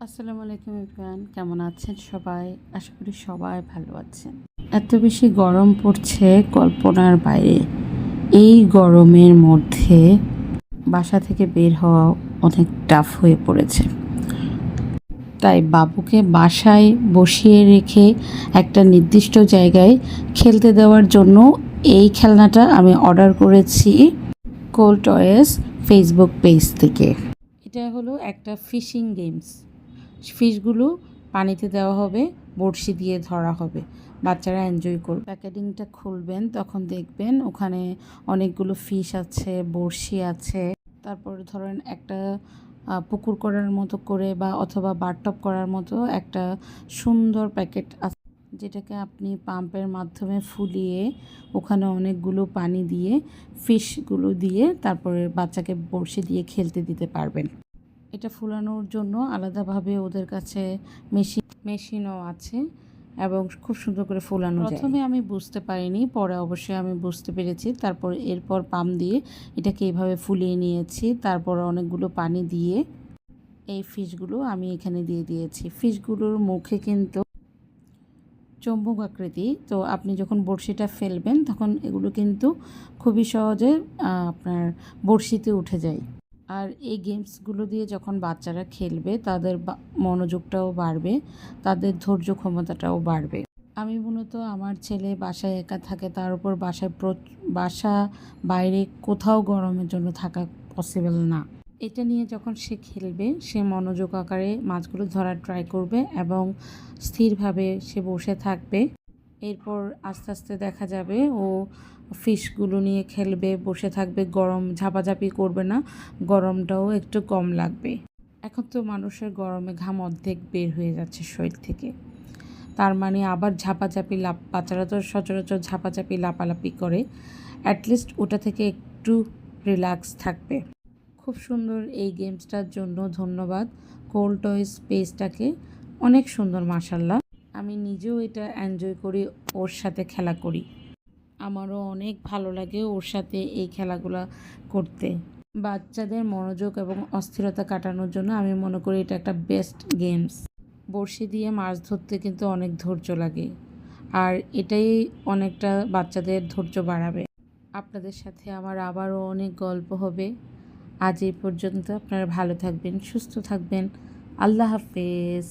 আসসালামু আলাইকুম ইরফান, কেমন আছেন সবাই? আশা করি সবাই ভালো আছেন। এত বেশি গরম পড়ছে কল্পনার বাইরে। এই গরমের মধ্যে বাসা থেকে বের হওয়া অনেক টাফ হয়ে পড়েছে। তাই বাবুকে বাসায় বসিয়ে রেখে একটা নির্দিষ্ট জায়গায় খেলতে দেওয়ার জন্য এই খেলনাটা আমি অর্ডার করেছি কোল টয়েস ফেসবুক পেজ থেকে। এটা হলো একটা ফিশিং গেমস। ফিশগুলো পানিতে দেওয়া হবে, বড়শি দিয়ে ধরা হবে, বাচ্চারা এনজয় করবে। প্যাকেটিংটা খুলবেন, তখন দেখবেন ওখানে অনেকগুলো ফিশ আছে, বড়শি আছে। তারপর ধরেন একটা পুকুর করার মতো করে বা অথবা বাথটব করার মতো একটা সুন্দর প্যাকেট আছে, যেটাকে আপনি পাম্পের মাধ্যমে ফুলিয়ে ওখানে অনেকগুলো পানি দিয়ে ফিশগুলো দিয়ে তারপরে বাচ্চাকে বড়শি দিয়ে খেলতে দিতে পারবেন। এটা ফুলানোর জন্য আলাদাভাবে ওদের কাছে মেশিনও আছে এবং খুব সুন্দর করে ফুলানো যায়। প্রথমে আমি বুঝতে পারিনি, পরে অবশ্যই আমি বুঝতে পেরেছি। এরপর পাম্প দিয়ে এটাকে এইভাবে ফুলিয়ে নিয়েছি। তারপর অনেকগুলো পানি দিয়ে এই ফিশগুলো আমি এখানে দিয়ে দিয়েছি। ফিশগুলোর মুখে কিন্তু চম্বুক আকৃতি, তো আপনি যখন বড়শিটা ফেলবেন তখন এগুলো কিন্তু খুবই সহজে আপনার বড়শিতে উঠে যায়। আর এই গেমসগুলো দিয়ে যখন বাচ্চারা খেলবে তাদের মনোযোগটাও বাড়বে, তাদের ধৈর্য ক্ষমতাটাও বাড়বে। আমি মূলত আমার ছেলে বাসায় একা থাকে, তার উপর বাসা বাইরে কোথাও গরমের জন্য থাকা পসিবল না। এটা নিয়ে যখন সে খেলবে সে মনোযোগ আকারে মাছগুলো ধরার ট্রাই করবে এবং স্থিরভাবে সে বসে থাকবে। এরপর আস্তে আস্তে দেখা যাবে ও ফিশগুলো নিয়ে খেলবে, বসে থাকবে, গরম ঝাপাঝাপি করবে না, গরমটাও একটু কম লাগবে। এখন তো মানুষের গরমে ঘাম অর্ধেক বের হয়ে যাচ্ছে শরীর থেকে, তার মানে আবার ঝাপাঝাপি বাচ্চারা তো সচরাচর ঝাপাঝাপি লাপালাপি করে, অ্যাটলিস্ট ওটা থেকে একটু রিল্যাক্স থাকবে। খুব সুন্দর এই গেমসটার জন্য ধন্যবাদ কোল টয়েস পেজটাকে, অনেক সুন্দর মাশাল্লাহ। আমি নিজেও এটা এনজয় করি, ওর সাথে খেলা করি, আমারও অনেক ভালো লাগে ওর সাথে এই খেলাগুলো করতে। বাচ্চাদের মনোযোগ এবং অস্থিরতা কাটানোর জন্য আমি মনে করি এটা একটা বেস্ট গেমস। বড়শি দিয়ে মাছ ধরতে কিন্তু অনেক ধৈর্য লাগে, আর এটাই অনেকটা বাচ্চাদের ধৈর্য বাড়াবে। আপনাদের সাথে আমার আবারও অনেক গল্প হবে। আজ এই পর্যন্ত। আপনারা ভালো থাকবেন, সুস্থ থাকবেন। আল্লাহ হাফেজ।